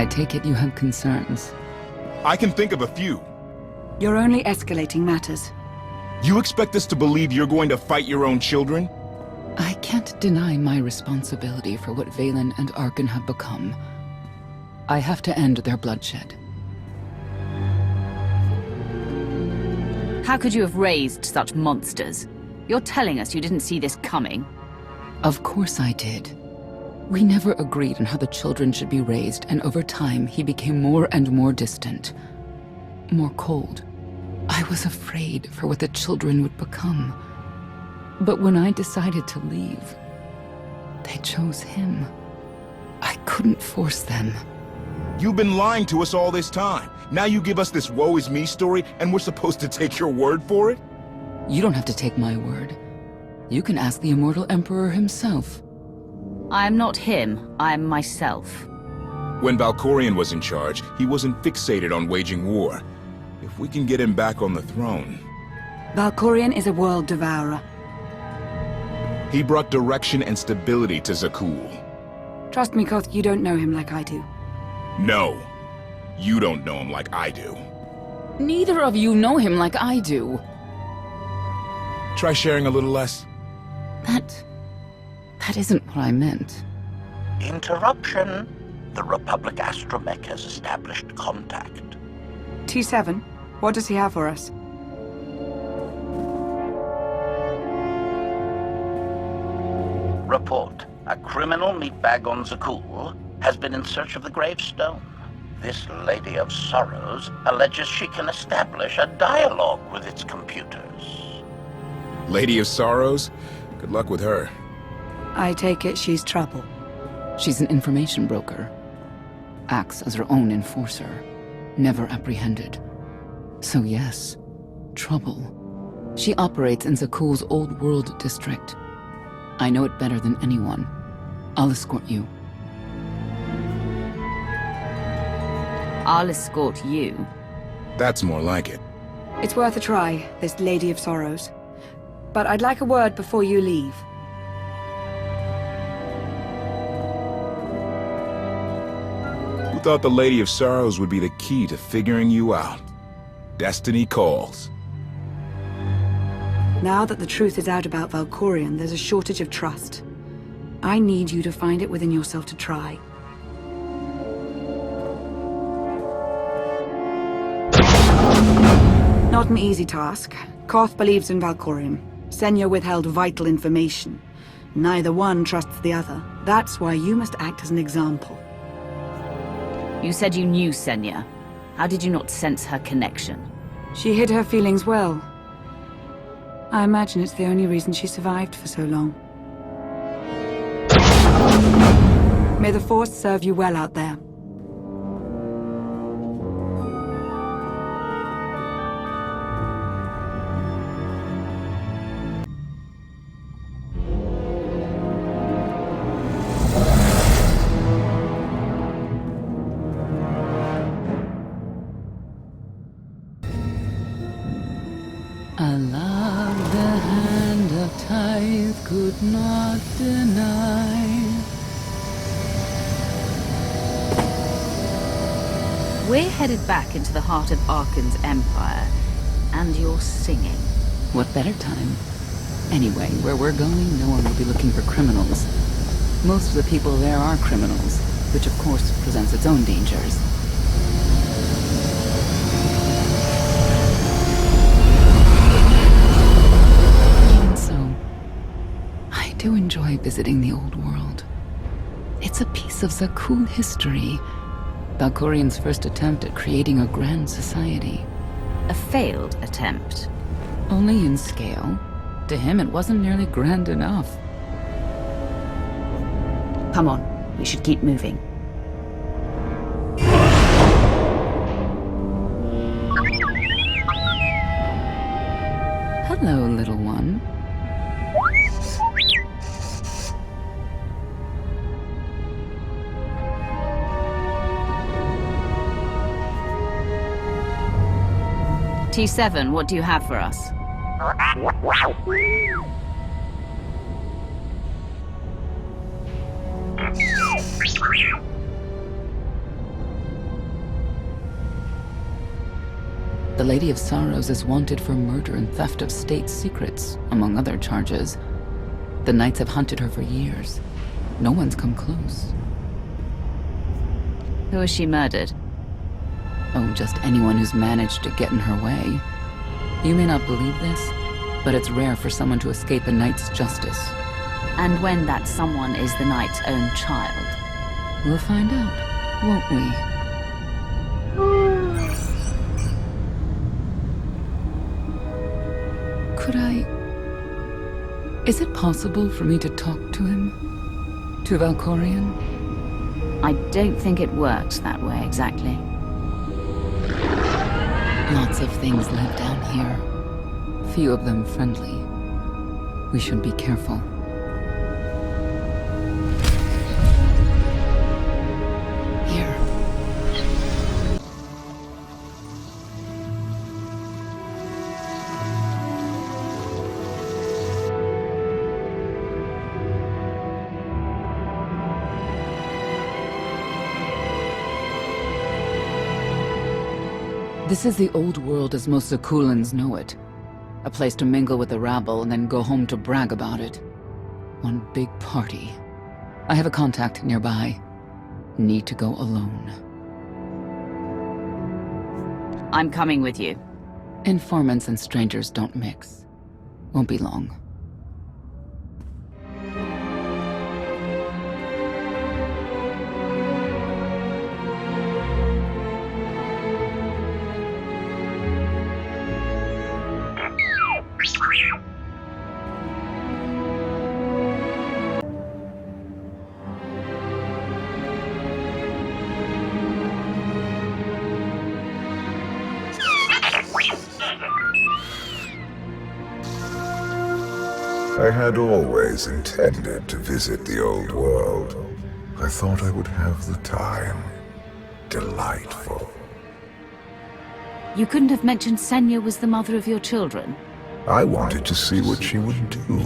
I take it you have concerns. I can think of a few. You're only escalating matters. You expect us to believe you're going to fight your own children? I can't deny my responsibility for what Valen and Arkan have become. I have to end their bloodshed. How could you have raised such monsters? You're telling us you didn't see this coming? Of course I did. We never agreed on how the children should be raised, and over time he became more and more distant. More cold. I was afraid for what the children would become. But when I decided to leave, they chose him. I couldn't force them. You've been lying to us all this time. Now you give us this woe is me story, and we're supposed to take your word for it? You don't have to take my word. You can ask the Immortal Emperor himself. I am not him, I am myself. When Valkorion was in charge, he wasn't fixated on waging war. If we can get him back on the throne... Valkorion is a world devourer. He brought direction and stability to Zakul. Trust me, Koth, you don't know him like I do. No. You don't know him like I do. Neither of you know him like I do. Try sharing a little less. That isn't what I meant. Interruption. The Republic astromech has established contact. T7, what does he have for us? Report. A criminal meatbag on Zakul has been in search of the gravestone. This Lady of Sorrows alleges she can establish a dialogue with its computers. Lady of Sorrows? Good luck with her. I take it she's trouble. She's an information broker. Acts as her own enforcer. Never apprehended. So yes, trouble. She operates in Zakul's Old World district. I know it better than anyone. I'll escort you. I'll escort you. That's more like it. It's worth a try, this Lady of Sorrows. But I'd like a word before you leave. Who thought the Lady of Sorrows would be the key to figuring you out? Destiny calls. Now that the truth is out about Valkorion, there's a shortage of trust. I need you to find it within yourself to try. Not an easy task. Koth believes in Valkorion. Senya withheld vital information. Neither one trusts the other. That's why you must act as an example. You said you knew Senya. How did you not sense her connection? She hid her feelings well. I imagine it's the only reason she survived for so long. May the Force serve you well out there. I love the hand of tithe could not deny. We're headed back into the heart of Arkan's empire, and you're singing. What better time? Anyway, where we're going, no one will be looking for criminals. Most of the people there are criminals, which of course presents its own dangers. Even so, I do enjoy visiting the old world. It's a piece of Zakul history. Valkorion's first attempt at creating a grand society. A failed attempt. Only in scale. To him, it wasn't nearly grand enough. Come on, we should keep moving. Hello, little one. T7, what do you have for us? The Lady of Sorrows is wanted for murder and theft of state secrets, among other charges. The Knights have hunted her for years. No one's come close. Who has she murdered? Oh, just anyone who's managed to get in her way. You may not believe this, but it's rare for someone to escape a knight's justice. And when that someone is the knight's own child? We'll find out, won't we? Could I... Is it possible for me to talk to him? To Valkorion? I don't think it works that way exactly. Lots of things live down here. Few of them friendly. We should be careful. Here. This is the old world as most Zakulans know it. A place to mingle with the rabble and then go home to brag about it. One big party. I have a contact nearby. Need to go alone. I'm coming with you. Informants and strangers don't mix. Won't be long. I had always intended to visit the old world. I thought I would have the time. Delightful. You couldn't have mentioned Senya was the mother of your children? I wanted to see what she would do.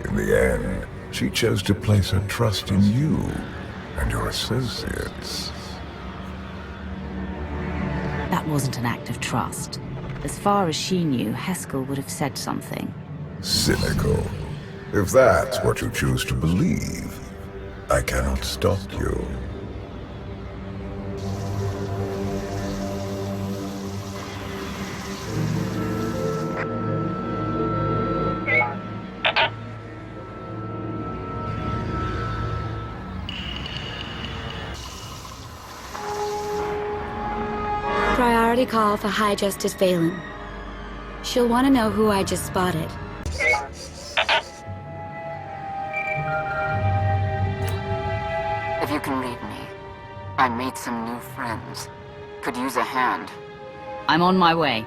In the end, she chose to place her trust in you and your associates. That wasn't an act of trust. As far as she knew, Heskel would have said something. Cynical. If that's what you choose to believe, I cannot stop you. Priority call for High Justice Valen. She'll want to know who I just spotted. If you can read me, I made some new friends. Could use a hand. I'm on my way.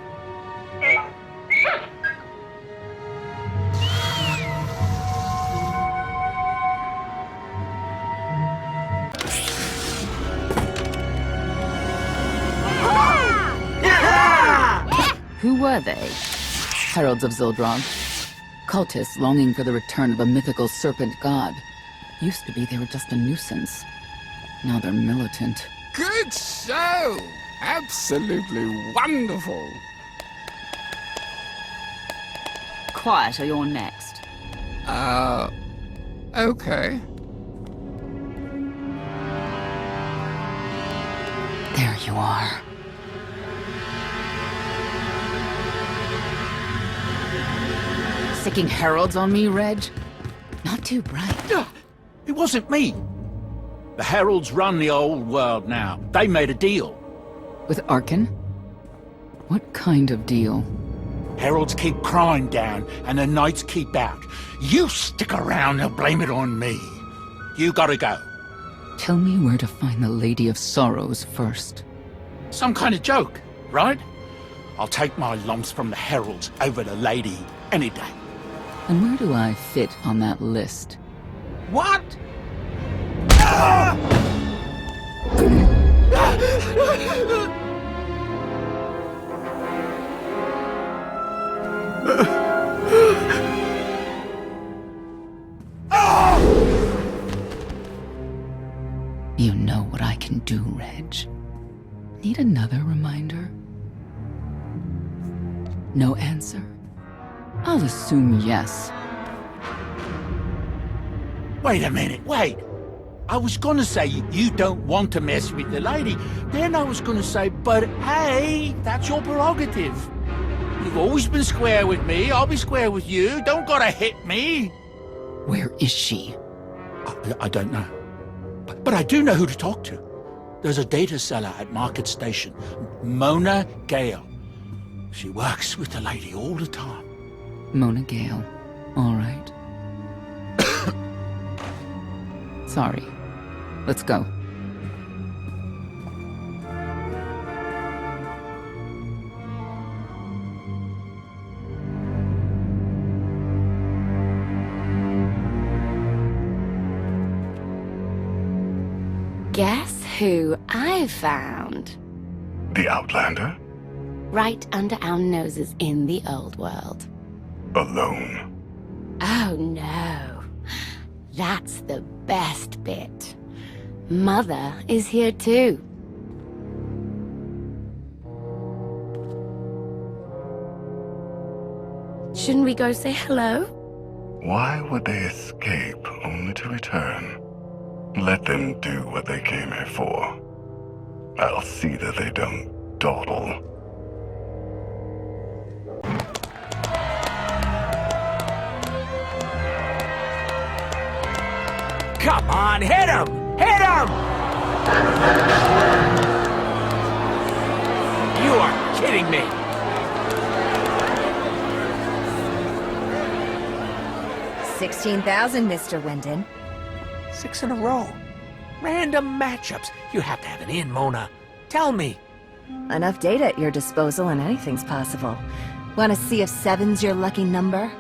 Who were they? Heralds of Zildrog. Cultists longing for the return of a mythical serpent god. Used to be they were just a nuisance. Now they're militant. Good show! Absolutely wonderful. Quiet or you're next. Okay. There you are. Sicking heralds on me, Reg? Not too bright. It wasn't me. The Heralds run the old world now. They made a deal. With Arkin? What kind of deal? Heralds keep crime down, and the Knights keep out. You stick around, they'll blame it on me. You gotta go. Tell me where to find the Lady of Sorrows first. Some kind of joke, right? I'll take my lumps from the Heralds over the Lady any day. And where do I fit on that list? What? You know what I can do, Reg. Need another reminder? No answer? I'll assume yes. Wait a minute, wait. I was gonna say you don't want to mess with the lady. Then I was gonna say, but hey, that's your prerogative. You've always been square with me, I'll be square with you. Don't gotta hit me. Where is she? I don't know. But I do know who to talk to. There's a data seller at Market Station, Mona Gale. She works with the lady all the time. Mona Gale. All right. Sorry. Let's go. Guess who I found? The Outlander? Right under our noses in the old world. Alone. Oh no. That's the best bit. Mother is here too. Shouldn't we go say hello? Why would they escape only to return? Let them do what they came here for. I'll see that they don't dawdle. Come on, hit him! Hit him! You are kidding me! $16,000, Mr. Wyndon. 6 in a row. Random matchups. You have to have an in, Mona. Tell me. Enough data at your disposal and anything's possible. Want to see if 7's your lucky number?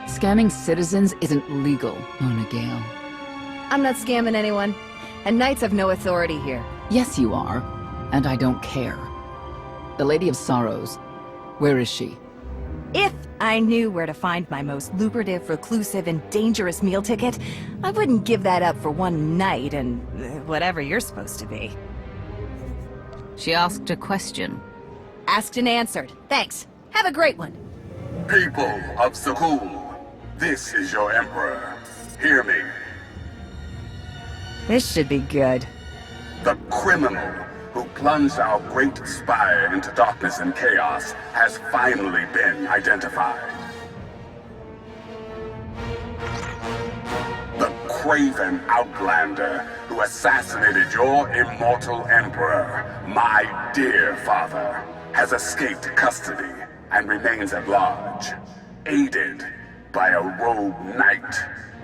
Scamming citizens isn't legal, Mona Gale. I'm not scamming anyone. And knights have no authority here. Yes, you are. And I don't care. The Lady of Sorrows. Where is she? If I knew where to find my most lucrative, reclusive, and dangerous meal ticket, I wouldn't give that up for one night and whatever you're supposed to be. She asked a question. Asked and answered. Thanks. Have a great one. People of Sakul, this is your Emperor. Hear me. This should be good. The criminal who plunged our great spire into darkness and chaos has finally been identified. The craven outlander who assassinated your immortal emperor, my dear father, has escaped custody and remains at large, aided by a rogue knight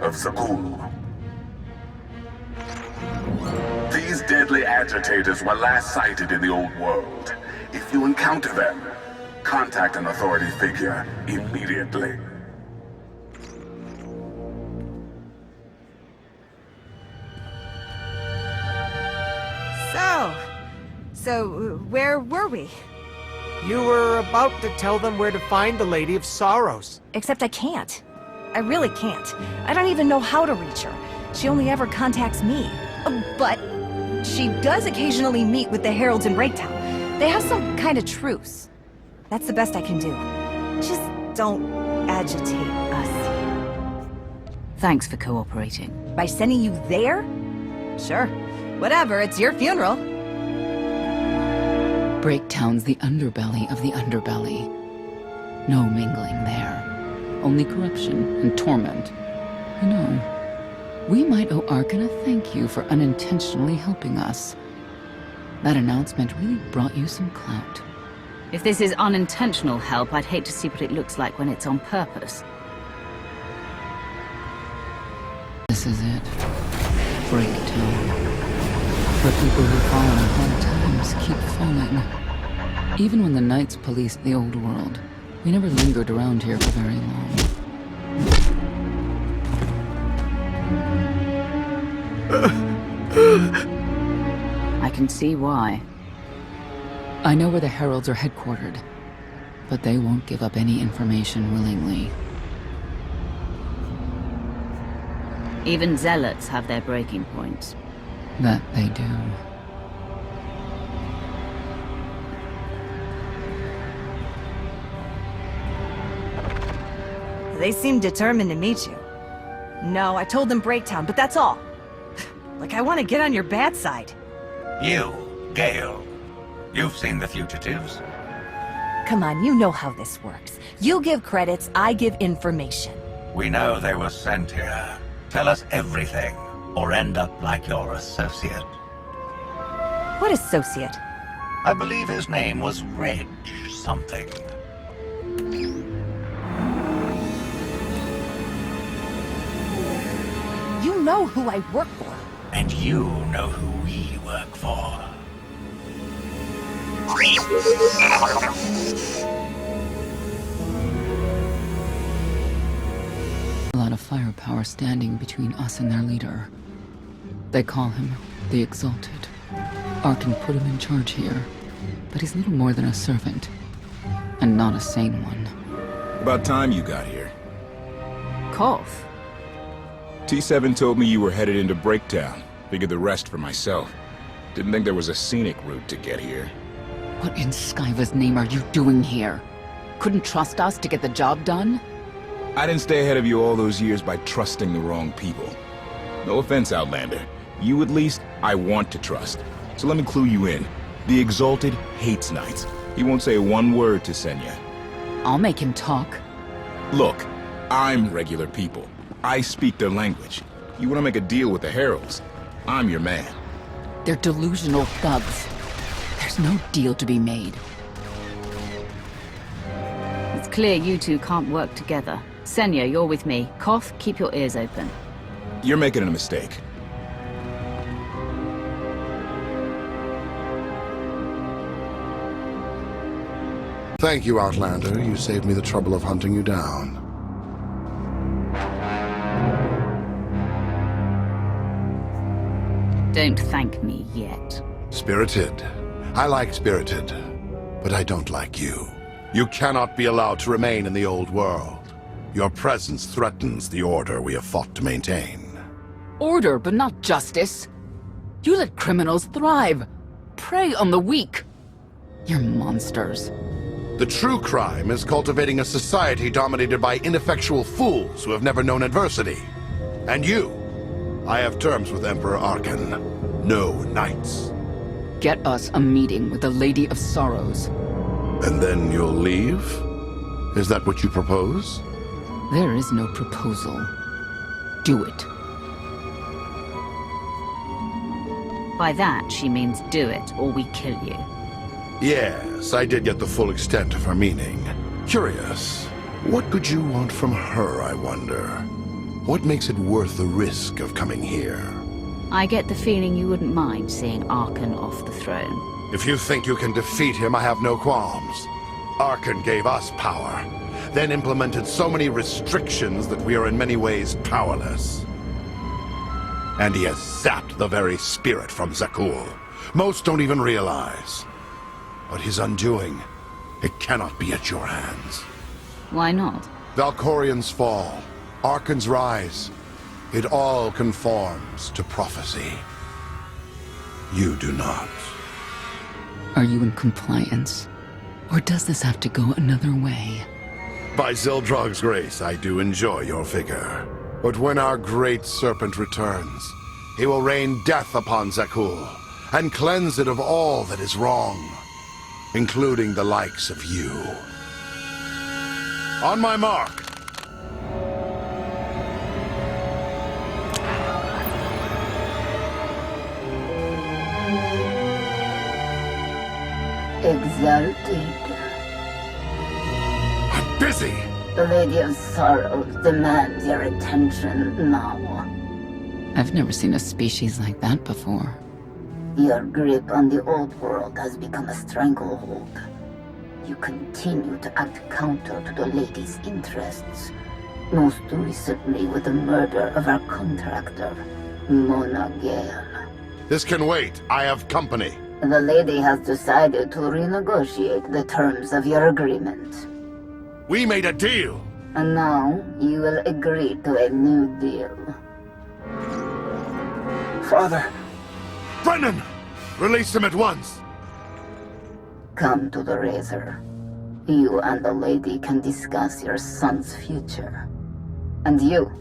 of Sakul. These deadly agitators were last sighted in the old world. If you encounter them, contact an authority figure immediately. So, where were we? You were about to tell them where to find the Lady of Sorrows. Except I can't. I really can't. I don't even know how to reach her. She only ever contacts me. But she does occasionally meet with the Heralds in Breaktown. They have some kind of truce. That's the best I can do. Just don't agitate us. Thanks for cooperating. By sending you there? Sure. Whatever, it's your funeral. Breaktown's the underbelly of the underbelly. No mingling there. Only corruption and torment. You know, we might owe Arkan a thank you for unintentionally helping us. That announcement really brought you some clout. If this is unintentional help, I'd hate to see what it looks like when it's on purpose. This is it. Breaktown. Where people who fall in hard times keep falling. Even when the Knights policed the old world, we never lingered around here for very long. I can see why. I know where the Heralds are headquartered, but they won't give up any information willingly. Even zealots have their breaking points. That they do. They seem determined to meet you. No, I told them Breaktown, but that's all. Like I want to get on your bad side. You, Gale. You've seen the fugitives. Come on, you know how this works. You give credits, I give information. We know they were sent here. Tell us everything, or end up like your associate. What associate? I believe his name was Reg something. You know who I work for. And you know who we work for. A lot of firepower standing between us and their leader. They call him the Exalted. Arkin put him in charge here, but he's little more than a servant, and not a sane one. About time you got here. KOTFE? T7 told me you were headed into Breaktown. Figured the rest for myself. Didn't think there was a scenic route to get here. What in Skyva's name are you doing here? Couldn't trust us to get the job done? I didn't stay ahead of you all those years by trusting the wrong people. No offense, Outlander. You at least, I want to trust. So let me clue you in. The Exalted hates Knights. He won't say one word to Senya. I'll make him talk. Look, I'm regular people. I speak their language. You want to make a deal with the Heralds? I'm your man. They're delusional thugs. There's no deal to be made. It's clear you two can't work together. Senya, you're with me. KOTFE, keep your ears open. You're making a mistake. Thank you, Outlander. You saved me the trouble of hunting you down. Don't thank me yet. Spirited. I like Spirited, but I don't like you. You cannot be allowed to remain in the old world. Your presence threatens the order we have fought to maintain. Order, but not justice. You let criminals thrive. Prey on the weak. You're monsters. The true crime is cultivating a society dominated by ineffectual fools who have never known adversity. And you. I have terms with Emperor Arkin. No knights. Get us a meeting with the Lady of Sorrows. And then you'll leave? Is that what you propose? There is no proposal. Do it. By that, she means do it, or we kill you. Yes, I did get the full extent of her meaning. Curious. What could you want from her, I wonder? What makes it worth the risk of coming here? I get the feeling you wouldn't mind seeing Arkin off the throne. If you think you can defeat him, I have no qualms. Arkin gave us power, then implemented so many restrictions that we are in many ways powerless. And he has zapped the very spirit from Zakul. Most don't even realize. But his undoing, it cannot be at your hands. Why not? Valkorian's fall, Arkin's rise, it all conforms to prophecy. You do not. Are you in compliance? Or does this have to go another way? By Zildrog's grace, I do enjoy your figure. But when our great serpent returns, he will rain death upon Zakul, and cleanse it of all that is wrong, including the likes of you. On my mark! Exalted. I'm busy! The Lady of Sorrows demands your attention now. I've never seen a species like that before. Your grip on the old world has become a stranglehold. You continue to act counter to the Lady's interests, most recently with the murder of our contractor, Mona Gale. This can wait. I have company. The Lady has decided to renegotiate the terms of your agreement. We made a deal! And now, you will agree to a new deal. Father! Brennan! Release him at once! Come to the Razor. You and the lady can discuss your son's future. And you,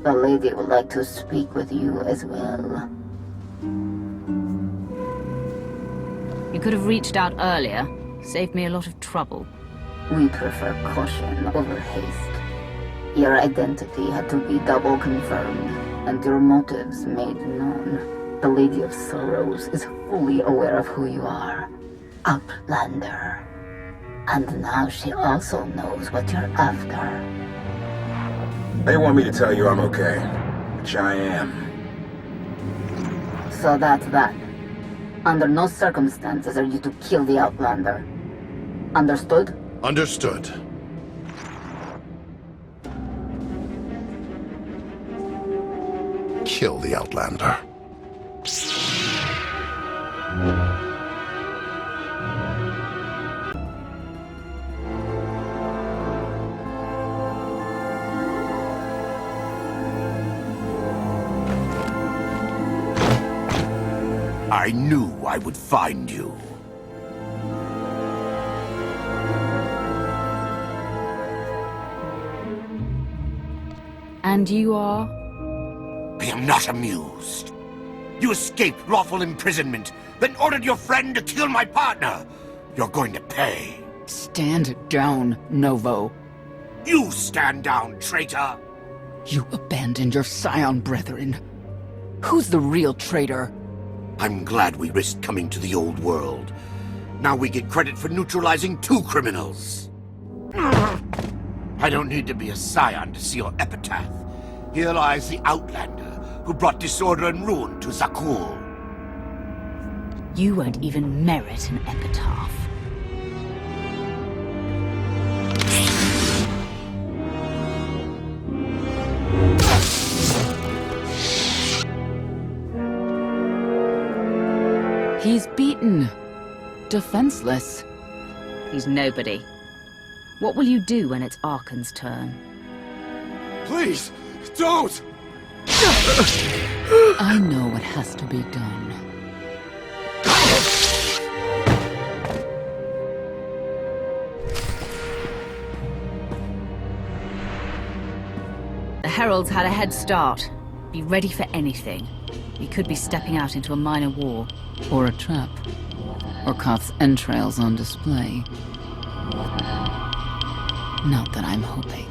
the lady would like to speak with you as well. You could have reached out earlier. Saved me a lot of trouble. We prefer caution over haste. Your identity had to be double confirmed, and your motives made known. The Lady of Sorrows is fully aware of who you are. Outlander. And now she also knows what you're after. They want me to tell you I'm okay, which I am. So that's that. Under no circumstances are you to kill the Outlander. Understood? Understood. Kill the Outlander. I knew I would find you. And you are? I am not amused. You escaped lawful imprisonment, then ordered your friend to kill my partner. You're going to pay. Stand down, Novo. You stand down, traitor! You abandoned your scion brethren. Who's the real traitor? I'm glad we risked coming to the old world. Now we get credit for neutralizing 2 criminals. I don't need to be a scion to see your epitaph. Here lies the Outlander, who brought disorder and ruin to Zakul. You won't even merit an epitaph. He's beaten. Defenseless. He's nobody. What will you do when it's Arkan's turn? Please, don't! I know what has to be done. The Heralds had a head start. Be ready for anything. We could be stepping out into a minor war. Or a trap. Or KOTFE's entrails on display. Not that I'm hoping.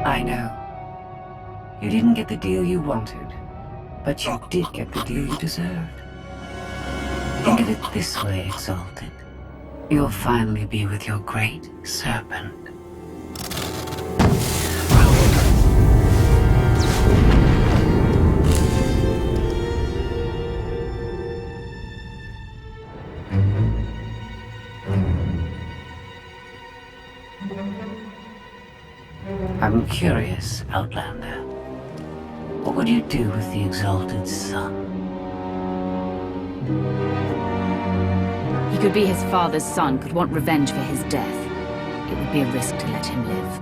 I know. You didn't get the deal you wanted, but you did get the deal you deserved. Think of it this way, Exalted. You'll finally be with your great serpent. I'm curious, Outlander. What would you do with the Exalted's son? He could be his father's son, could want revenge for his death. It would be a risk to let him live.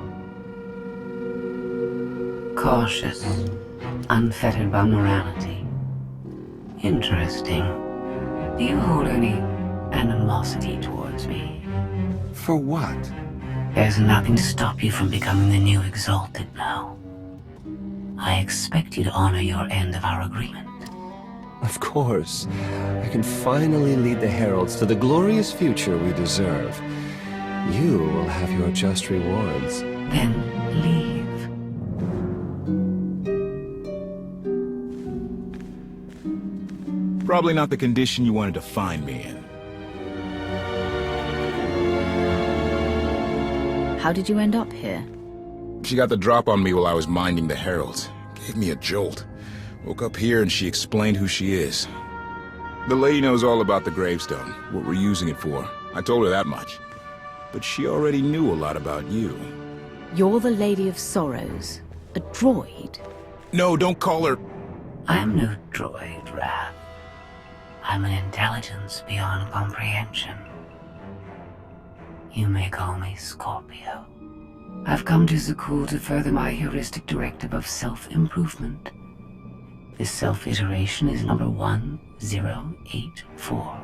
Cautious, unfettered by morality. Interesting. Do you hold any animosity towards me? For what? There's nothing to stop you from becoming the new Exalted now. I expect you to honor your end of our agreement. Of course. I can finally lead the Heralds to the glorious future we deserve. You will have your just rewards. Then leave. Probably not the condition you wanted to find me in. How did you end up here? She got the drop on me while I was minding the Heralds. Gave me a jolt. Woke up here and she explained who she is. The lady knows all about the gravestone, what we're using it for. I told her that much. But she already knew a lot about you. You're the Lady of Sorrows. A droid? No, don't call her... I'm no droid, Wrath. I'm an intelligence beyond comprehension. You may call me Scorpio. I've come to Zakul to further my heuristic directive of self-improvement. This self-iteration is number 1084.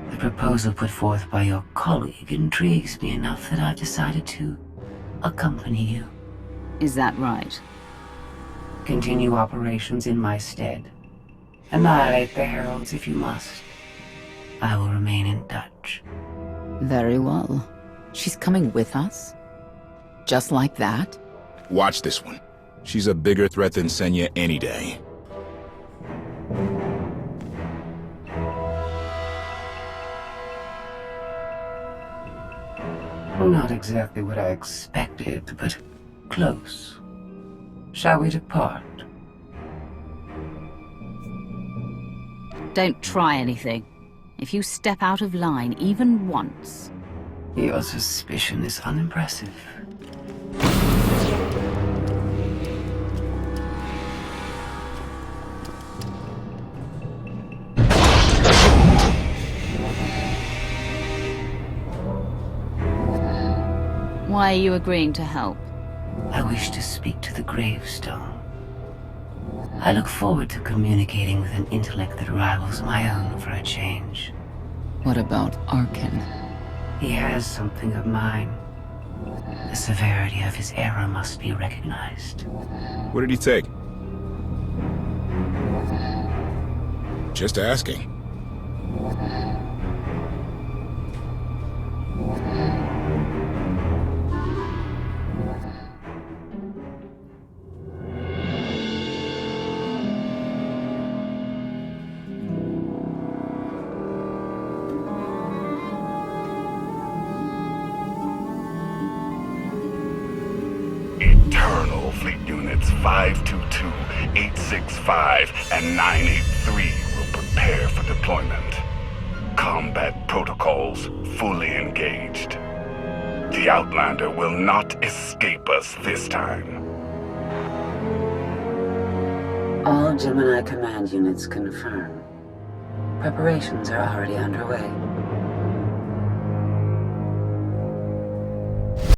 The proposal put forth by your colleague intrigues me enough that I've decided to accompany you. Is that right? Continue operations in my stead. Annihilate the Heralds if you must. I will remain in touch. Very well. She's coming with us? Just like that? Watch this one. She's a bigger threat than Senya any day. Not exactly what I expected, but close. Shall we depart? Don't try anything. If you step out of line even once... Your suspicion is unimpressive. Why are you agreeing to help? I wish to speak to the gravestone. I look forward to communicating with an intellect that rivals my own for a change. What about Arkin? He has something of mine. The severity of his error must be recognized. What did he take? Just asking. Eternal Fleet Units 522, 865, and 983 will prepare for deployment. Combat protocols fully engaged. The Outlander will not escape us this time. All Gemini command units confirm. Preparations are already underway.